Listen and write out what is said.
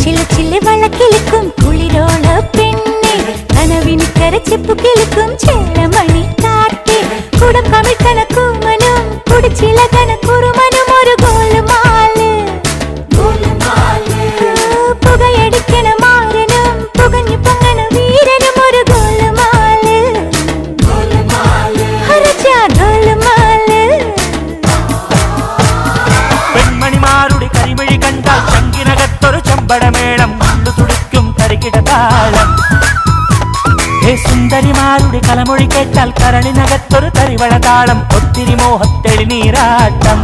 ചില ചില വളക്കിളിക്കും കുളിരോള പെണ്ണെ കനവിന് കരച്ചിപ്പു കിളിക്കും ചേലമണി കാട്ടി കുടം കമിഴ്ക്കണ കൂമനും കുടിച്ചില കണക്കുറുമനും ഒരു ഗോളുമാല് പുകയടിക്കണ മാരനും പുകഞ്ഞു പൊങ്ങണ വീരനും ഒരു ഗോളുമാല് ഗോളുമാല് പെൺമണിമാരുടെ കരിമിഴി കണ്ടാൽ ചങ്കിനകത്തൊരു ചമ്പടമേളം ഉള്ളു തുടിക്കും തരികിടതാളം സുന്ദരിമാരുടെ കലമൊഴി കേട്ടാൽ കരളിനകത്തൊരു തരിവളതാളം ഒത്തിരി മോഹത്തെളി നീരാട്ടം